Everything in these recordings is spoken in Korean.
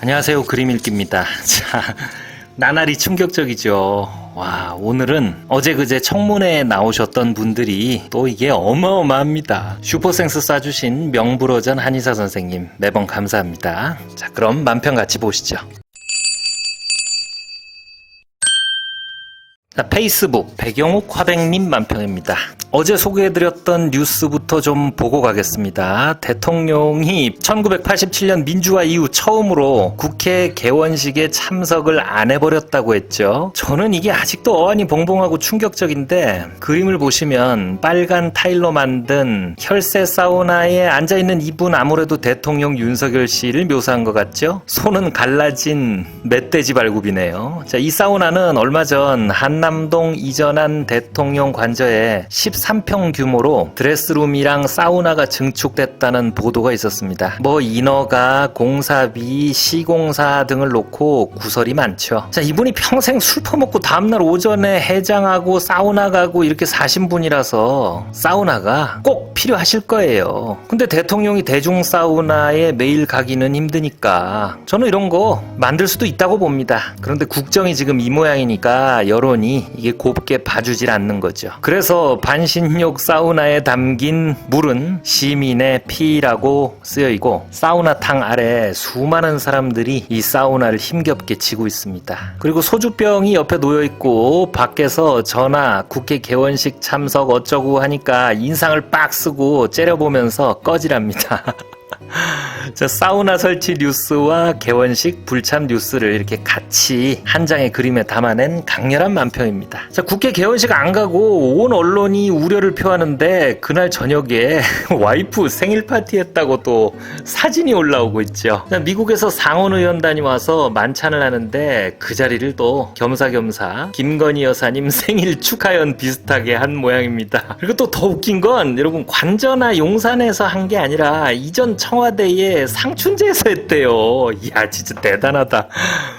안녕하세요. 그림 읽기입니다. 자, 나날이 충격적이죠. 와, 오늘은 어제 그제 청문회에 나오셨던 분들이 또 이게 어마어마합니다. 슈퍼생스 쏴주신 명불허전 한의사 선생님 매번 감사합니다. 자, 그럼 만평 같이 보시죠. 자, 페이스북 백영욱 화백님 만평입니다. 어제 소개해드렸던 뉴스부터 좀 보고 가겠습니다. 대통령이 1987년 민주화 이후 처음으로 국회 개원식에 참석을 안 해버렸다고 했죠. 저는 이게 아직도 어안이 봉봉하고 충격적인데, 그림을 보시면 빨간 타일로 만든 혈세 사우나에 앉아있는 이분, 아무래도 대통령 윤석열 씨를 묘사한 것 같죠? 손은 갈라진 멧돼지 발굽이네요. 자, 이 사우나는 얼마 전 한남동 이전한 대통령 관저에 13평 규모로 드레스룸이랑 사우나가 증축됐다는 보도가 있었습니다. 뭐 인허가, 공사비, 시공사 등을 놓고 구설이 많죠. 자, 이분이 평생 술 퍼먹고 다음날 오전에 해장하고 사우나 가고 이렇게 사신 분이라서 사우나가 꼭 필요하실 거예요. 근데 대통령이 대중 사우나에 매일 가기는 힘드니까 저는 이런 거 만들 수도 있다고 봅니다. 그런데 국정이 지금 이 모양이니까 여론이 이게 곱게 봐주질 않는 거죠. 그래서 반신욕 사우나에 담긴 물은 시민의 피라고 쓰여있고, 사우나탕 아래 수많은 사람들이 이 사우나를 힘겹게 지고 있습니다. 그리고 소주병이 옆에 놓여있고, 밖에서 전화 국회 개원식 참석 어쩌고 하니까 인상을 빡 쓰고 째려보면서 꺼지랍니다. 자, 사우나 설치 뉴스와 개원식 불참 뉴스를 이렇게 같이 한 장의 그림에 담아낸 강렬한 만평입니다. 자, 국회 개원식 안 가고 온 언론이 우려를 표하는데, 그날 저녁에 와이프 생일 파티 했다고 또 사진이 올라오고 있죠. 자, 미국에서 상원 의원단이 와서 만찬을 하는데 그 자리를 또 겸사겸사 김건희 여사님 생일 축하연 비슷하게 한 모양입니다. 그리고 또 더 웃긴 건, 여러분, 관저나 용산에서 한 게 아니라 이전 청와대에 상춘제에서 했대요. 이야, 진짜 대단하다.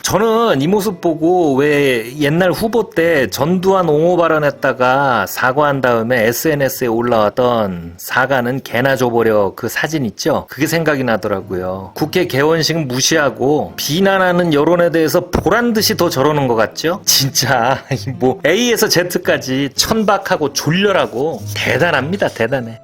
저는 이 모습 보고 왜 옛날 후보 때 전두환 옹호 발언했다가 사과한 다음에 SNS에 올라왔던 사과는 개나 줘버려 그 사진 있죠? 그게 생각이 나더라고요. 국회 개원식 무시하고 비난하는 여론에 대해서 보란듯이 더 저러는 것 같죠? 진짜 뭐 A에서 Z까지 천박하고 졸렬하고 대단합니다. 대단해.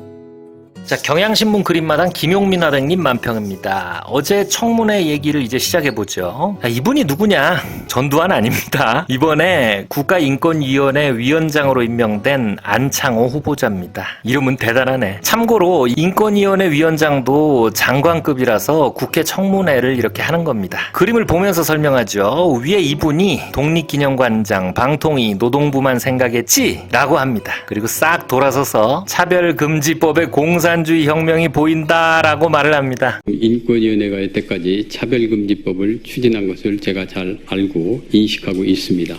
자, 경향신문 그림마당 김용민 화백님 만평입니다. 어제 청문회 얘기를 이제 시작해보죠. 자, 이분이 누구냐? 전두환 아닙니다. 이번에 국가인권위원회 위원장으로 임명된 안창호 후보자입니다. 이름은 대단하네. 참고로 인권위원회 위원장도 장관급이라서 국회 청문회를 이렇게 하는 겁니다. 그림을 보면서 설명하죠. 위에 이분이 독립기념관장, 방통위, 노동부만 생각했지? 라고 합니다. 그리고 싹 돌아서서 차별금지법의 공산주의 혁명이 보인다라고 말을 합니다. 인권위원회가 여태까지 차별금지법을 추진한 것을 제가 잘 알고 인식하고 있습니다.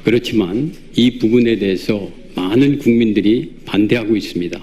그렇지만 이 부분에 대해서 많은 국민들이 반대하고 있습니다.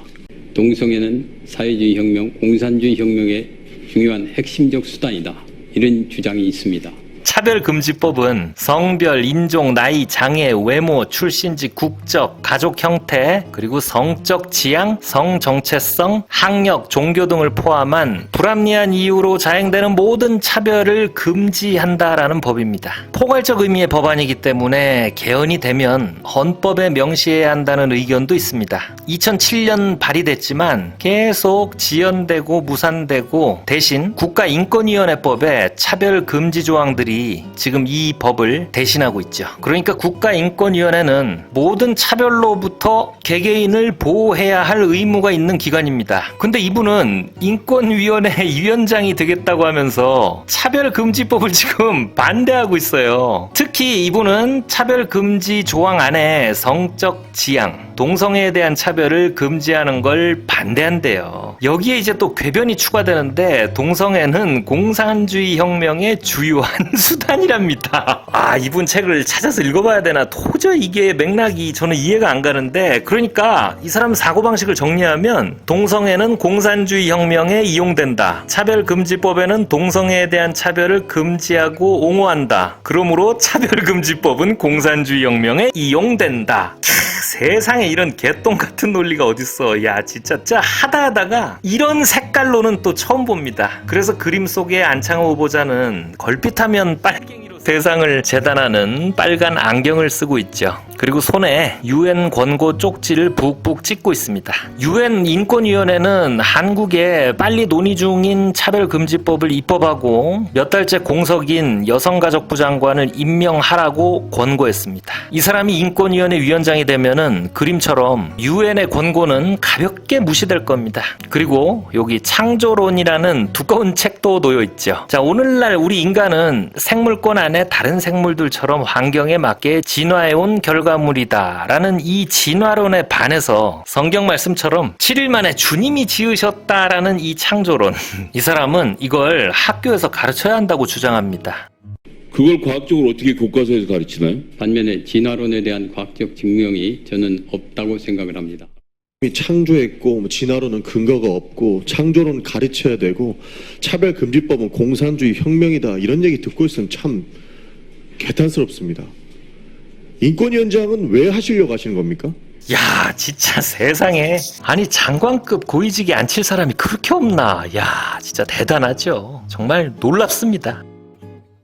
동성애는 사회주의 혁명, 공산주의 혁명의 중요한 핵심적 수단이다, 이런 주장이 있습니다. 차별금지법은 성별, 인종, 나이, 장애, 외모, 출신지, 국적, 가족 형태, 그리고 성적 지향, 성정체성, 학력, 종교 등을 포함한 불합리한 이유로 자행되는 모든 차별을 금지한다라는 법입니다. 포괄적 의미의 법안이기 때문에 개헌이 되면 헌법에 명시해야 한다는 의견도 있습니다. 2007년 발의됐지만 계속 지연되고 무산되고, 대신 국가인권위원회법에 차별금지 조항들이 지금 이 법을 대신하고 있죠. 그러니까 국가인권위원회는 모든 차별로부터 개개인을 보호해야 할 의무가 있는 기관입니다. 근데 이분은 인권위원회 위원장이 되겠다고 하면서 차별금지법을 지금 반대하고 있어요. 특히 이분은 차별금지 조항 안에 성적 지향, 동성애에 대한 차별을 금지하는 걸 반대한대요. 여기에 이제 또 궤변이 추가되는데, 동성애는 공산주의 혁명의 주요한 수단이랍니다. 아, 이분 책을 찾아서 읽어봐야 되나? 도저히 이게 맥락이 저는 이해가 안 가는데, 그러니까 이 사람 사고방식을 정리하면, 동성애는 공산주의 혁명에 이용된다. 차별금지법에는 동성애에 대한 차별을 금지하고 옹호한다. 그러므로 차별금지법은 공산주의 혁명에 이용된다. 세상에 이런 개똥 같은 논리가 어딨어. 야, 진짜 하다가 이런 색깔로는 또 처음 봅니다. 그래서 그림 속의 안창호 후보자는 걸핏하면 빨갱이로 세상을 재단하는 빨간 안경을 쓰고 있죠. 그리고 손에 UN 권고 쪽지를 북북 찍고 있습니다. UN 인권위원회는 한국에 빨리 논의 중인 차별금지법을 입법하고 몇 달째 공석인 여성가족부 장관을 임명하라고 권고했습니다. 이 사람이 인권위원회 위원장이 되면은 그림처럼 UN의 권고는 가볍게 무시될 겁니다. 그리고 여기 창조론이라는 두꺼운 책도 놓여 있죠. 자, 오늘날 우리 인간은 생물권 안에 다른 생물들처럼 환경에 맞게 진화해온 결과물이다 라는 이 진화론에 반해서 성경 말씀처럼 7일 만에 주님이 지으셨다라는 이 창조론, 이 사람은 이걸 학교에서 가르쳐야 한다고 주장합니다. 그걸 과학적으로 어떻게 교과서에서 가르치나요? 반면에 진화론에 대한 과학적 증명이 저는 없다고 생각을 합니다. 창조했고 진화론은 근거가 없고 창조론 가르쳐야 되고 차별금지법은 공산주의 혁명이다 이런 얘기 듣고 있으면 참 개탄스럽습니다. 인권위원장은 왜 하시려고 하시는 겁니까? 야, 진짜 세상에. 아니, 장관급 고위직에 앉힐 사람이 그렇게 없나. 야, 진짜 대단하죠. 정말 놀랍습니다.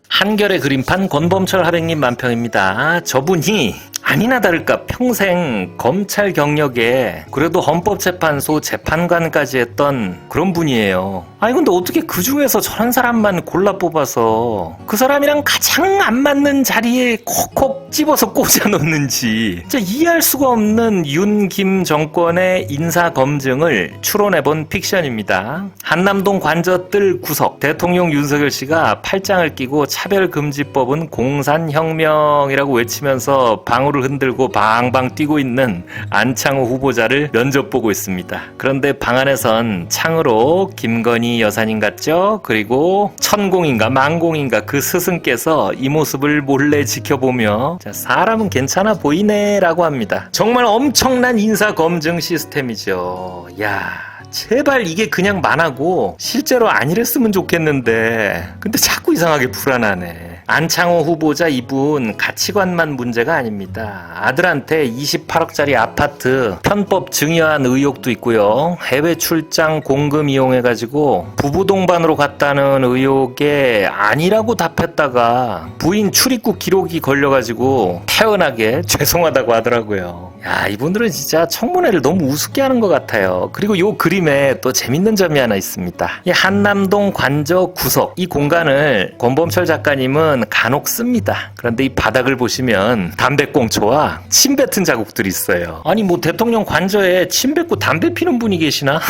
한결의 그림판 권범철 하백님 만평입니다. 저분이 아니나 다를까 평생 검찰 경력에 그래도 헌법재판소 재판관까지 했던 그런 분이에요. 아니 근데 어떻게 그 중에서 저런 사람만 골라 뽑아서 그 사람이랑 가장 안 맞는 자리에 콕콕 집어서 꽂아 놓는지 진짜 이해할 수가 없는 윤김 정권의 인사검증을 추론해본 픽션입니다. 한남동 관저뜰 구석 대통령 윤석열 씨가 팔짱을 끼고 차별금지법은 공산혁명이라고 외치면서 방울을 흔들고 방방 뛰고 있는 안창호 후보자를 면접 보고 있습니다. 그런데 방 안에선 창으로 김건희 여사님 같죠? 그리고 천공인가 만공인가 그 스승께서 이 모습을 몰래 지켜보며 자, 사람은 괜찮아 보이네 라고 합니다. 정말 엄청난 인사검증 시스템이죠. 야, 제발 이게 그냥 만하고 실제로 아니랬으면 좋겠는데 근데 자꾸 이상하게 불안하네. 안창호 후보자 이분 가치관만 문제가 아닙니다. 아들한테 28억짜리 아파트 편법 증여한 의혹도 있고요. 해외 출장 공금 이용해가지고 부부 동반으로 갔다는 의혹에 아니라고 답했다가 부인 출입국 기록이 걸려가지고 태연하게 죄송하다고 하더라고요. 야, 이분들은 진짜 청문회를 너무 우습게 하는 것 같아요. 그리고 요 그림에 또 재밌는 점이 하나 있습니다. 이 한남동 관저 구석 이 공간을 권범철 작가님은 간혹 씁니다. 그런데 이 바닥을 보시면 담배꽁초와 침 뱉은 자국들이 있어요. 아니 뭐 대통령 관저에 침 뱉고 담배 피는 분이 계시나?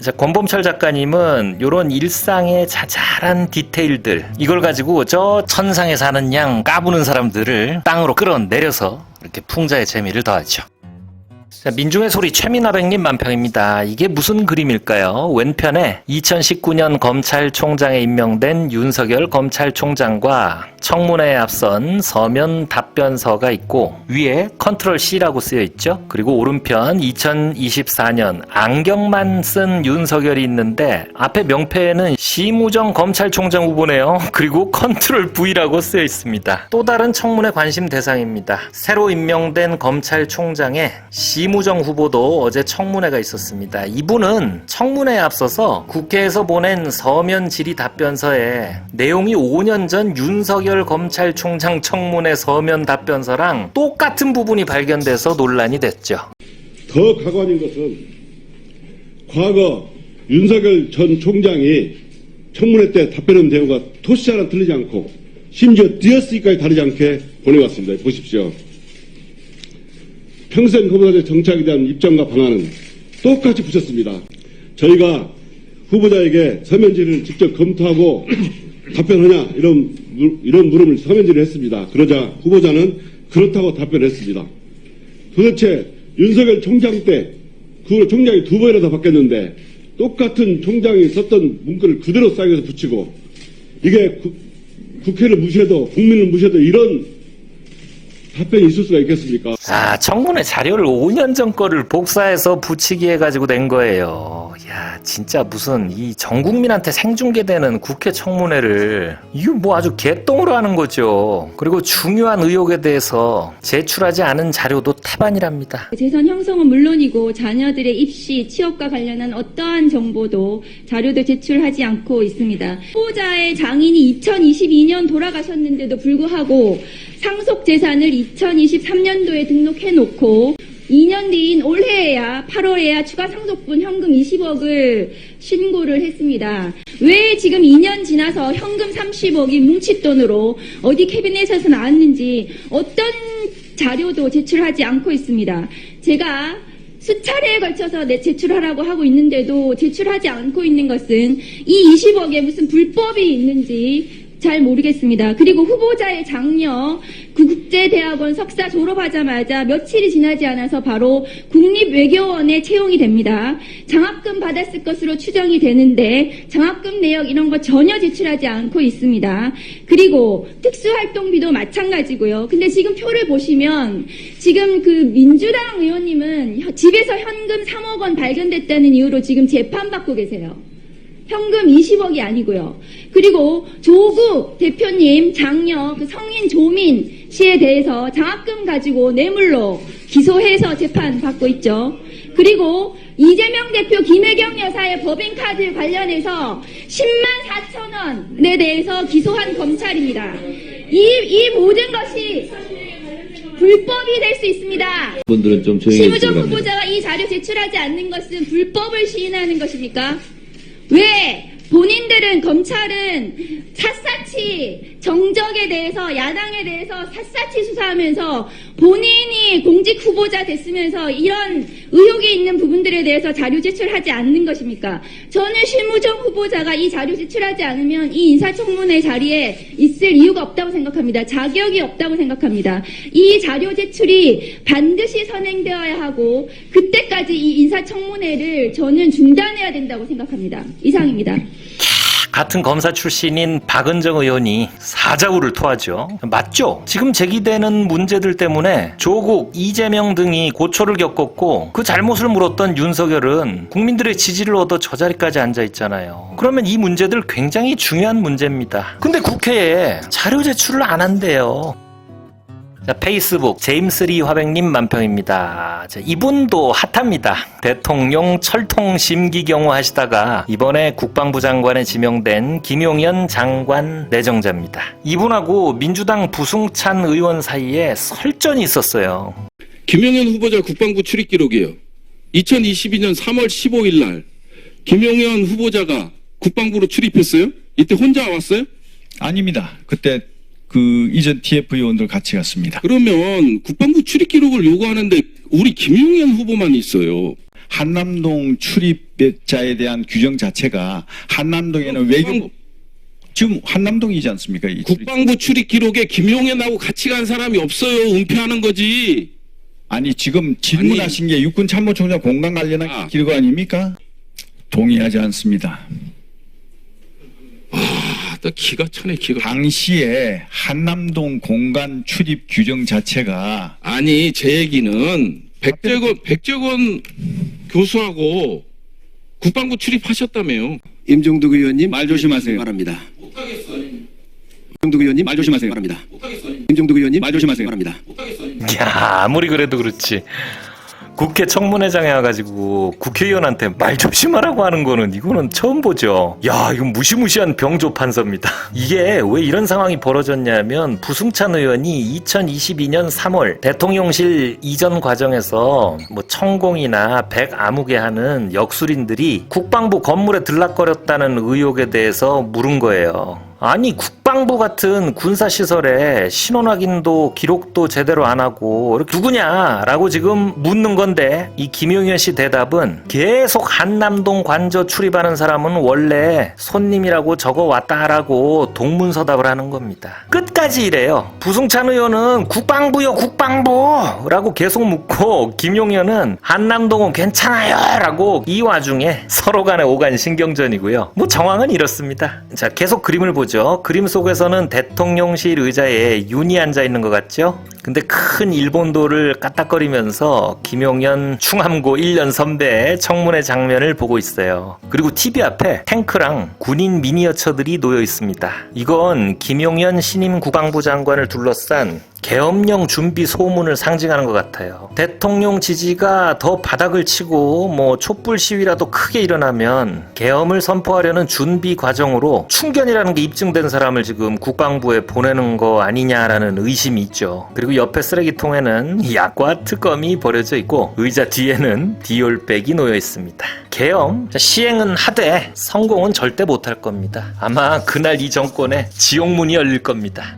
자, 권범철 작가님은 이런 일상의 자잘한 디테일들 이걸 가지고 저 천상에 사는 양 까부는 사람들을 땅으로 끌어내려서 이렇게 풍자의 재미를 더하죠. 자, 민중의 소리 최민화백님 만평입니다. 이게 무슨 그림일까요? 왼편에 2019년 검찰총장에 임명된 윤석열 검찰총장과 청문회에 앞선 서면 답변서가 있고 위에 컨트롤 C라고 쓰여 있죠. 그리고 오른편 2024년 안경만 쓴 윤석열이 있는데 앞에 명패에는 심우정 검찰총장 후보네요. 그리고 컨트롤 V라고 쓰여 있습니다. 또 다른 청문회 관심 대상입니다. 새로 임명된 검찰총장의 심우정 후보도 어제 청문회가 있었습니다. 이분은 청문회에 앞서서 국회에서 보낸 서면 질의 답변서에 내용이 5년 전 윤석열 검찰총장 청문회 서면 답변서랑 똑같은 부분이 발견돼서 논란이 됐죠. 더 가관인 것은 과거 윤석열 전 총장이 청문회 때 답변한 내용과 토시 하나 틀리지 않고 심지어 띄어쓰기까지 다르지 않게 보내왔습니다. 보십시오. 평생 후보자의 정착에 대한 입장과 방안은 똑같이 붙였습니다. 저희가 후보자에게 서면 질의를 직접 검토하고 답변하냐 이런 물음을 서면 질의를 했습니다. 그러자 후보자는 그렇다고 답변했습니다. 도대체 윤석열 총장 때 그 총장이 2번이나 더 바뀌었는데 똑같은 총장이 썼던 문구를 그대로 싸게서 붙이고 이게 국회를 무시해도 국민을 무시해도 이런 답변이 있을 수가 있겠습니까? 청문회 자료를 5년 전 거를 복사해서 붙이기 해가지고 낸 거예요. 야, 진짜 무슨 이 전 국민한테 생중계되는 국회 청문회를 이거 뭐 아주 개똥으로 하는 거죠. 그리고 중요한 의혹에 대해서 제출하지 않은 자료도 태반이랍니다. 재산 형성은 물론이고 자녀들의 입시, 취업과 관련한 어떠한 정보도 자료도 제출하지 않고 있습니다. 후보자의 장인이 2022년 돌아가셨는데도 불구하고 상속 재산을 2023년도에 등록해놓고 2년 뒤인 올해에야 8월에야 추가 상속분 현금 20억을 신고를 했습니다. 왜 지금 2년 지나서 현금 30억이 뭉칫돈으로 어디 캐비넷에서 나왔는지 어떤 자료도 제출하지 않고 있습니다. 제가 수차례에 걸쳐서 제출하라고 하고 있는데도 제출하지 않고 있는 것은 이 20억에 무슨 불법이 있는지 잘 모르겠습니다. 그리고 후보자의 장녀 국제대학원 석사 졸업하자마자 며칠이 지나지 않아서 바로 국립외교원에 채용이 됩니다. 장학금 받았을 것으로 추정이 되는데 장학금 내역 이런 거 전혀 제출하지 않고 있습니다. 그리고 특수활동비도 마찬가지고요. 근데 지금 표를 보시면 지금 그 민주당 의원님은 집에서 현금 3억 원 발견됐다는 이유로 지금 재판받고 계세요. 현금 20억이 아니고요. 그리고 조국 대표님 장녀 그 성인 조민 씨에 대해서 장학금 가지고 뇌물로 기소해서 재판받고 있죠. 그리고 이재명 대표 김혜경 여사의 법인카드 관련해서 10만 4천 원에 대해서 기소한 검찰입니다. 이 모든 것이 불법이 될 수 있습니다. 분들은 좀 조용히 심우정 해주시기 바랍니다. 후보자가 이 자료 제출하지 않는 것은 불법을 시인하는 것입니까? 왜 본인들은 검찰은 샅샅이 정적에 대해서 야당에 대해서 샅샅이 수사하면서 본인이 공직 후보자 됐으면서 이런 의혹이 있는 부분들에 대해서 자료 제출하지 않는 것입니까? 저는 심우정 후보자가 이 자료 제출하지 않으면 이 인사청문회 자리에 있을 이유가 없다고 생각합니다. 자격이 없다고 생각합니다. 이 자료 제출이 반드시 선행되어야 하고 그때까지 이 인사청문회를 저는 중단해야 된다고 생각합니다. 이상입니다. 같은 검사 출신인 박은정 의원이 사자후를 토하죠. 맞죠? 지금 제기되는 문제들 때문에 조국, 이재명 등이 고초를 겪었고 그 잘못을 물었던 윤석열은 국민들의 지지를 얻어 저 자리까지 앉아 있잖아요. 그러면 이 문제들 굉장히 중요한 문제입니다. 근데 국회에 자료 제출을 안 한대요. 자, 페이스북 제임스.리 화백님 만평입니다. 자, 이분도 핫합니다. 대통령 철통 심기 경호 하시다가 이번에 국방부 장관에 지명된 김용현 장관 내정자입니다. 이분하고 민주당 부승찬 의원 사이에 설전이 있었어요. 김용현 후보자 국방부 출입 기록이에요. 2022년 3월 15일 날 김용현 후보자가 국방부로 출입했어요? 이때 혼자 왔어요? 아닙니다. 그때 그 이전 TF 의원들 같이 갔습니다. 그러면 국방부 출입 기록을 요구하는데 우리 김용현 후보만 있어요. 한남동 출입자에 대한 규정 자체가 한남동에는 외교 지금 한남동이지 않습니까? 이 국방부 출입 기록에 김용현하고 같이 간 사람이 없어요. 은폐하는 거지. 아니 지금 질문하신 게 육군 참모총장 공간 관련한 기록 아닙니까? 동의하지 않습니다. 나 기가 차네 기가. 당시에 한남동 공간 출입 규정 자체가 아니 제 얘기는 백재건 교수하고 국방부 출입하셨다며요. 임종득 의원님 말 조심하세요. 말합니다. 임종득 의원님 말 조심하세요. 말합니다. 임종득 의원님 말 조심하세요. 말합니다. 야, 아무리 그래도 그렇지. 국회 청문회장에 와가지고 국회의원한테 말 조심하라고 하는 거는 이거는 처음 보죠. 야, 이건 무시무시한 병조 판서입니다. 이게 왜 이런 상황이 벌어졌냐면 부승찬 의원이 2022년 3월 대통령실 이전 과정에서 뭐 천공이나 백아무개 하는 역술인들이 국방부 건물에 들락거렸다는 의혹에 대해서 물은 거예요. 아니 국방부 같은 군사시설에 신원 확인도 기록도 제대로 안 하고 누구냐라고 지금 묻는 건데 이 김용현 씨 대답은 계속 한남동 관저 출입하는 사람은 원래 손님이라고 적어왔다라고 동문서답을 하는 겁니다. 끝까지 이래요. 부승찬 의원은 국방부요 국방부라고 계속 묻고 김용현은 한남동은 괜찮아요 라고 이 와중에 서로 간의 오간 신경전이고요. 뭐 정황은 이렇습니다. 자, 계속 그림을 보시면 보죠. 그림 속에서는 대통령실 의자에 윤이 앉아 있는 것 같죠? 근데 큰 일본도를 까딱거리면서 김용현 충암고 1년 선배의 청문회 장면을 보고 있어요. 그리고 TV 앞에 탱크랑 군인 미니어처들이 놓여 있습니다. 이건 김용현 신임 국방부 장관을 둘러싼 계엄령 준비 소문을 상징하는 것 같아요. 대통령 지지가 더 바닥을 치고 촛불 시위라도 크게 일어나면 계엄을 선포하려는 준비 과정으로 충견이라는 게 입증된 사람을 지금 국방부에 보내는 거 아니냐라는 의심이 있죠. 그리고 옆에 쓰레기통에는 약과 특검이 버려져 있고 의자 뒤에는 디올백이 놓여 있습니다. 계엄 시행은 하되 성공은 절대 못할 겁니다. 아마 그날 이 정권에 지옥문이 열릴 겁니다.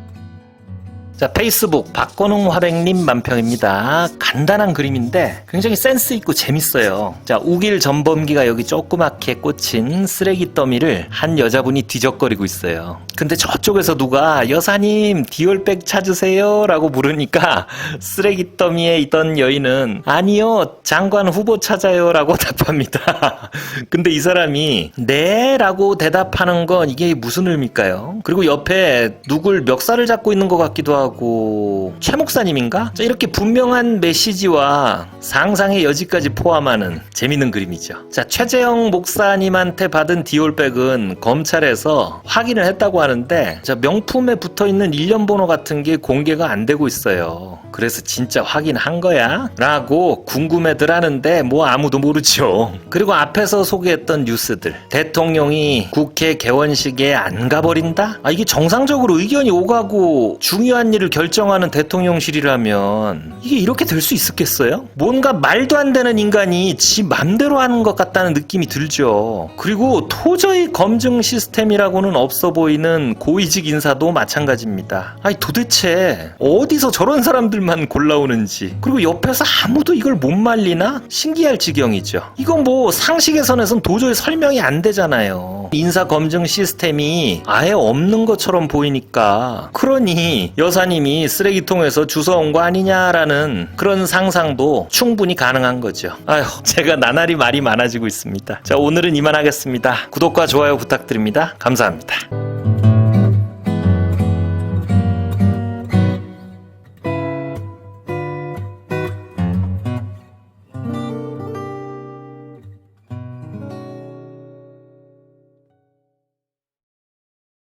자, 페이스북 박건웅 화백님 만평입니다. 간단한 그림인데 굉장히 센스 있고 재밌어요. 자, 우길 전범기가 여기 조그맣게 꽂힌 쓰레기 더미를 한 여자분이 뒤적거리고 있어요. 근데 저쪽에서 누가 여사님 디올백 찾으세요 라고 물으니까 쓰레기 더미에 있던 여인은 아니요 장관 후보 찾아요 라고 답합니다. 근데 이 사람이 네 라고 대답하는 건 이게 무슨 의미일까요? 그리고 옆에 누굴 멱살을 잡고 있는 것 같기도 하고 최 목사님인가? 자, 이렇게 분명한 메시지와 상상의 여지까지 포함하는 재밌는 그림이죠. 자, 최재형 목사님한테 받은 디올백은 검찰에서 확인을 했다고 하는데 자, 명품에 붙어있는 일련번호 같은 게 공개가 안 되고 있어요. 그래서 진짜 확인한 거야? 라고 궁금해들 하는데 아무도 모르죠. 그리고 앞에서 소개했던 뉴스들, 대통령이 국회 개원식에 안 가버린다? 이게 정상적으로 의견이 오가고 중요한 일을 결정하는 대통령실이라면 이게 이렇게 될 수 있었겠어요? 뭔가 말도 안 되는 인간이 지 맘대로 하는 것 같다는 느낌이 들죠. 그리고 도저히 검증 시스템이라고는 없어 보이는 고위직 인사도 마찬가지입니다. 도대체 어디서 저런 사람들만 골라오는지, 그리고 옆에서 아무도 이걸 못 말리나? 신기할 지경이죠. 이건 상식의 선에선 도저히 설명이 안 되잖아요. 인사 검증 시스템이 아예 없는 것처럼 보이니까, 그러니 여사님이 쓰레기통에서 주워온 거 아니냐라는 그런 상상도 충분히 가능한 거죠. 제가 나날이 말이 많아지고 있습니다. 자, 오늘은 이만 하겠습니다. 구독과 좋아요 부탁드립니다. 감사합니다.